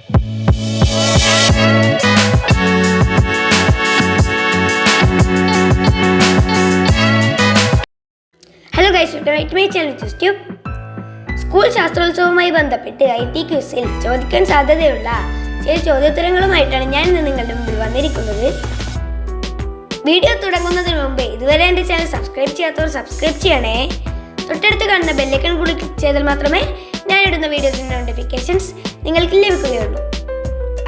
Hello guys, my channel tube. School ശാസ്ത്രോത്സവവുമായി ബന്ധപ്പെട്ട് IT ക്വിസിൽ ചോദിക്കാൻ സാധ്യതയുള്ള ചില ചോദ്യോത്തരങ്ങളുമായിട്ടാണ് ഞാൻ ഇന്ന് നിങ്ങളുടെ മുമ്പിൽ വന്നിരിക്കുന്നത്. വീഡിയോ തുടങ്ങുന്നതിന് മുമ്പ് ഇതുവരെ എൻ്റെ ചാനൽ സബ്സ്ക്രൈബ് ചെയ്യാത്തവർ സബ്സ്ക്രൈബ് ചെയ്യണേ. തൊട്ടടുത്ത് കാണുന്ന ബെല്ലൈക്കൺ കൂടി ക്ലിക്ക് ചെയ്താൽ മാത്രമേ ഞാൻ ഇടുന്ന വീഡിയോസിൻ്റെ നോട്ടിഫിക്കേഷൻസ് നിങ്ങൾക്ക് ലഭിക്കുകയുള്ളൂ.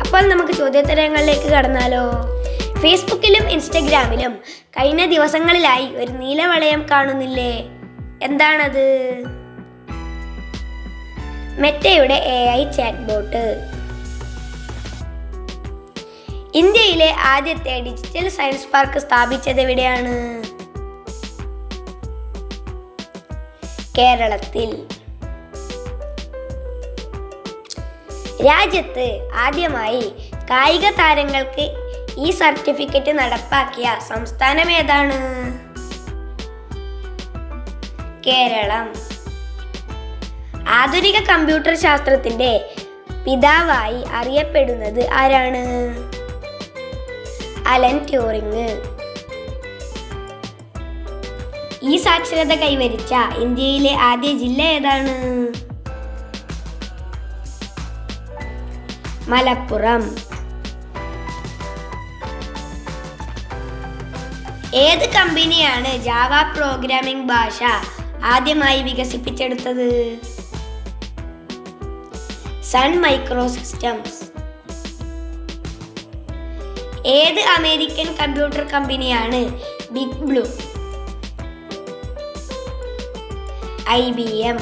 അപ്പോൾ നമുക്ക് ചോദ്യോത്തരങ്ങളിലേക്ക് കടന്നാലോ. ഫേസ്ബുക്കിലും ഇൻസ്റ്റഗ്രാമിലും കഴിഞ്ഞ ദിവസങ്ങളിലായി ഒരു നീല വളയം കാണുന്നില്ലേ? എന്താണത്? മെറ്റയുടെ AI ചാറ്റ് ബോട്ട്. ഇന്ത്യയിലെ ആദ്യത്തെ ഡിജിറ്റൽ സയൻസ് പാർക്ക് സ്ഥാപിച്ചത് എവിടെയാണ്? കേരളത്തിൽ. രാജ്യത്ത് ആദ്യമായി കായിക താരങ്ങൾക്ക് ഈ സർട്ടിഫിക്കറ്റ് നടപ്പാക്കിയ സംസ്ഥാനം ഏതാണ്? കേരളം. ആധുനിക കമ്പ്യൂട്ടർ ശാസ്ത്രത്തിന്റെ പിതാവായി അറിയപ്പെടുന്നത് ആരാണ്? Allen Turing. ഈ സാക്ഷരത കൈവരിച്ച ഇന്ത്യയിലെ ആദ്യ ജില്ല ഏതാണ്? മലപ്പുറം. ഏത് കമ്പനിയാണ് ജാവ പ്രോഗ്രാമിംഗ് ഭാഷ ആദ്യമായി വികസിപ്പിച്ചെടുത്തത്? Sun Microsystems. ഏത് അമേരിക്കൻ കമ്പ്യൂട്ടർ കമ്പനിയാണ് ബിഗ് ബ്ലൂ? IBM.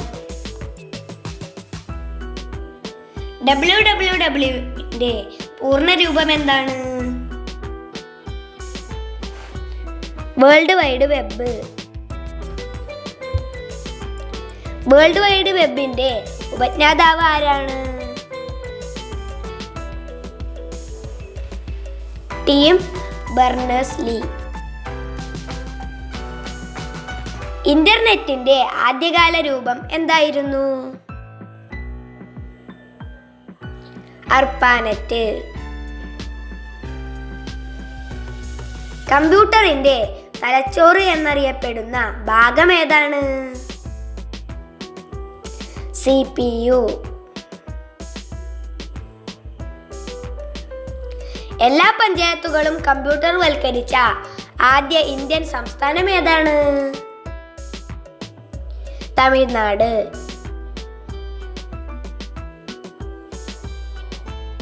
WWWന്റെ പൂർണ്ണ രൂപം എന്താണ്? World wide web. World wide വെബിന്റെ ഉപജ്ഞാതാവ് ആരാണ്? Tim Berners Lee. ഇന്റർനെറ്റിന്റെ ആദ്യകാല രൂപം എന്തായിരുന്നു? അർപ്പാനെറ്റ്. കമ്പ്യൂട്ടറിന്റെ തലച്ചോറ് എന്നറിയപ്പെടുന്ന ഭാഗം ഏതാണ്? CPU. എല്ലാ പഞ്ചായത്തുകളും കമ്പ്യൂട്ടർ വൽക്കരിച്ച ആദ്യ ഇന്ത്യൻ സംസ്ഥാനം ഏതാണ്? തമിഴ്നാട്.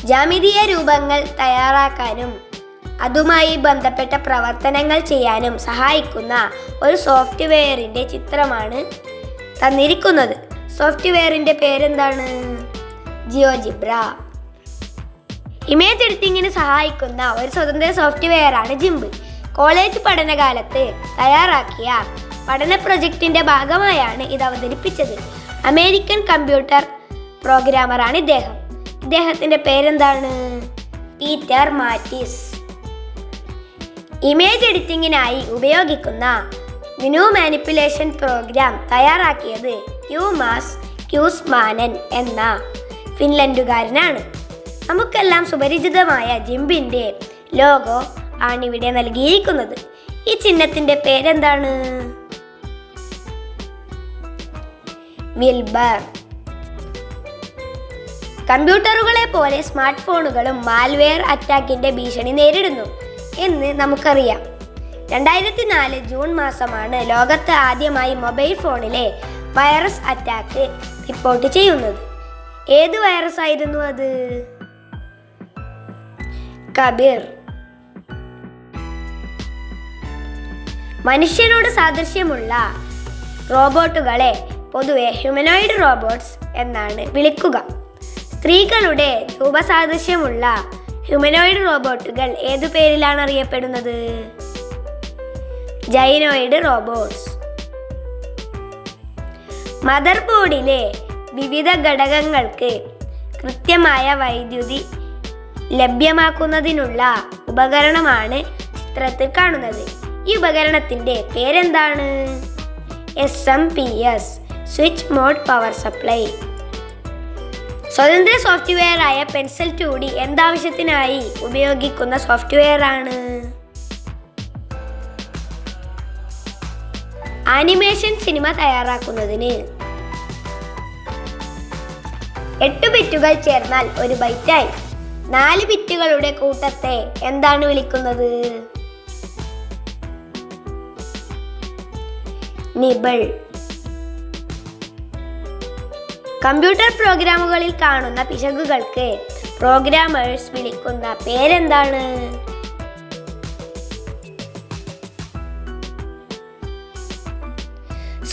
ജ്യാമിതീയ രൂപങ്ങൾ തയ്യാറാക്കാനും അതുമായി ബന്ധപ്പെട്ട പ്രവർത്തനങ്ങൾ ചെയ്യാനും സഹായിക്കുന്ന ഒരു സോഫ്റ്റ്വെയറിന്റെ ചിത്രമാണ് തന്നിരിക്കുന്നത്. സോഫ്റ്റ്വെയറിന്റെ പേരെന്താണ്? ജിയോജിബ്ര. ഇമേജ് എഡിറ്റിങ്ങിന് സഹായിക്കുന്ന ഒരു സ്വതന്ത്ര സോഫ്റ്റ്വെയർ ആണ് ജിംബ്. കോളേജ് പഠനകാലത്ത് തയ്യാറാക്കിയ പഠന പ്രൊജക്ടിന്റെ ഭാഗമായാണ് ഇത് അവതരിപ്പിച്ചത്. അമേരിക്കൻ കമ്പ്യൂട്ടർ പ്രോഗ്രാമറാണ് ഇദ്ദേഹം. ഇദ്ദേഹത്തിന്റെ പേരെന്താണ്? Peter Mattis. ഇമേജ് എഡിറ്റിങ്ങിനായി ഉപയോഗിക്കുന്ന മെനു മാനിപ്പുലേഷൻ പ്രോഗ്രാം തയ്യാറാക്കിയത് യൂമാസ് ക്യൂസ്മാനൻ എന്ന ഫിൻലൻഡുകാരനാണ്. നമുക്കെല്ലാം സുപരിചിതമായ ജിംബിന്റെ ലോഗോ ആണിവിടെ നൽകിയിരിക്കുന്നത്. ഈ ചിഹ്നത്തിന്റെ പേരെന്താണ്? വിൽബർ. കമ്പ്യൂട്ടറുകളെ പോലെ സ്മാർട്ട് ഫോണുകളും മാൽവെയർ അറ്റാക്കിന്റെ ഭീഷണി നേരിടുന്നു എന്ന് നമുക്കറിയാം. 2004 ജൂൺ മാസമാണ് ലോകത്ത് ആദ്യമായി മൊബൈൽ ഫോണിലെ വൈറസ് അറ്റാക്ക് റിപ്പോർട്ട് ചെയ്യുന്നത്. ഏത് വൈറസ് ആയിരുന്നു അത്? കബീർ. മനുഷ്യനോട് സാദൃശ്യമുള്ള റോബോട്ടുകളെ പൊതുവെ ഹ്യൂമനോയിഡ് റോബോട്ട്സ് എന്നാണ് വിളിക്കുക. സ്ത്രീകളുടെ രൂപസാദൃശ്യമുള്ള ഹ്യൂമനോയിഡ് റോബോട്ടുകൾ ഏതു പേരിലാണ് അറിയപ്പെടുന്നത്? ജൈനോയിഡ് റോബോട്ട്സ്. മദർ ബോർഡിലെ വിവിധ ഘടകങ്ങൾക്ക് കൃത്യമായ വൈദ്യുതി ലഭ്യമാക്കുന്നതിനുള്ള ഉപകരണമാണ് ചിത്രത്തിൽ കാണുന്നത്. ഈ ഉപകരണത്തിന്റെ പേരെന്താണ്? SMPS, switch mode power supply. സ്വതന്ത്ര സോഫ്റ്റ്വെയർ ആയ പെൻസിൽ 2D എന്താവശ്യത്തിനായി ഉപയോഗിക്കുന്ന സോഫ്റ്റ്വെയർ ആണ്? ആനിമേഷൻ സിനിമ തയ്യാറാക്കുന്നതിന്. 8 ബിറ്റുകൾ ചേർന്നാൽ 1 ബൈറ്റായി. 4 ബിറ്റുകളുടെ കൂട്ടത്തെ എന്താണ് വിളിക്കുന്നത്? നിബിൾ. കമ്പ്യൂട്ടർ പ്രോഗ്രാമുകളിൽ കാണുന്ന പിശകുകൾക്ക് പ്രോഗ്രാമേഴ്സ് വിളിക്കുന്ന പേരെന്താണ്?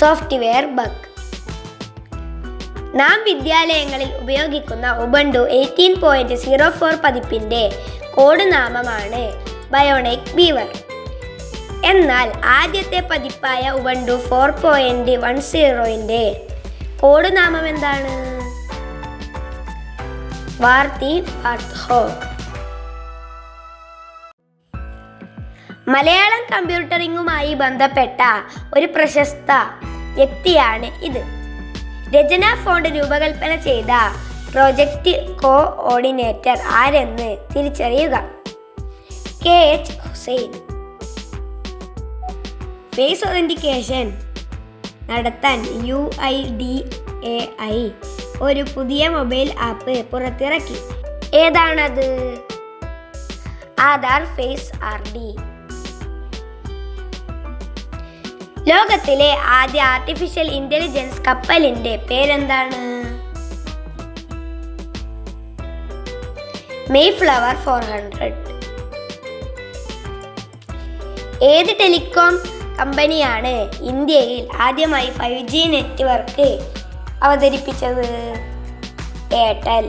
Software bug. നാം വിദ്യാലയങ്ങളിൽ ഉപയോഗിക്കുന്ന ഉബുണ്ടു 18.04 പതിപ്പിന്റെ കോഡ് നാമമാണ് ബയോണിക് ബീവർ. എന്നാൽ ആദ്യത്തെ പതിപ്പായ ഉബുണ്ടു 4.10ന്റെ കോഡ് നാമം എന്താണ്? വാർത്തി വാർത്ത്ഹോഗ്. മലയാളം കമ്പ്യൂട്ടറിങ്ങുമായി ബന്ധപ്പെട്ട ഒരു പ്രശസ്ത വ്യക്തിയാണ് ഇത്. രചന ഫോണ്ട് രൂപകൽപ്പന ചെയ്ത പ്രോജക്റ്റ് കോഓർഡിനേറ്റർ ആരെന്ന് തിരിച്ചറിയുക. KH ഹുസൈൻ. ഫേസ് ഒതന്റിക്കേഷൻ നടത്താൻ UIDAI ഒരു പുതിയ മൊബൈൽ ആപ്പ് പുറത്തിറക്കി. ഏതാണത്? Aadhaar face RD. ലോകത്തിലെ ആദ്യ ആർട്ടിഫിഷ്യൽ ഇന്റലിജൻസ് കപ്പലിന്റെ പേരെന്താണ്? Mayflower 400. ഏത് ടെലികോം കമ്പനിയാണ് ഇന്ത്യയിൽ ആദ്യമായി 5G നെറ്റ്വർക്ക് അവതരിപ്പിച്ചത്? എയർടെൽ.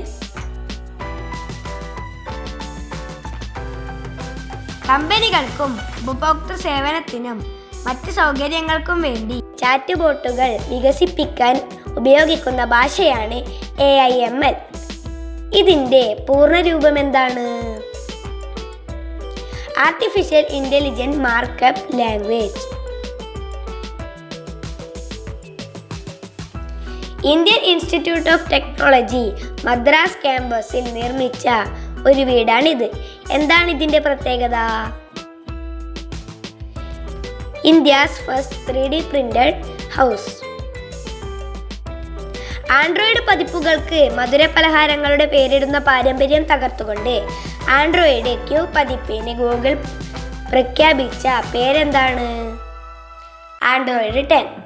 കമ്പനികൾക്കും ഉപഭോക്തൃ സേവനത്തിനും മറ്റ് സൗകര്യങ്ങൾക്കും വേണ്ടി ചാറ്റ് ബോട്ടുകൾ വികസിപ്പിക്കാൻ ഉപയോഗിക്കുന്ന ഭാഷയാണ് AIML. ഇതിന്റെ പൂർണ്ണരൂപം എന്താണ്? Artificial intelligence markup language. Indian Institute of Technology Madras ക്യാമ്പസിൽ നിർമ്മിച്ച ഒരു വീടാണിത്. എന്താണ് ഇതിന്റെ പ്രത്യേകത? India's first 3D printed house. Android പതിപ്പുകൾക്ക് മധുരപലഹാരങ്ങളുടെ പേരിടുന്ന പാരമ്പര്യം തകർത്തുകൊണ്ട് ആൻഡ്രോയിഡ് Q പതിപ്പിന് ഗൂഗിൾ പ്രഖ്യാപിച്ച പേരെന്താണ്? ആൻഡ്രോയിഡ് 10.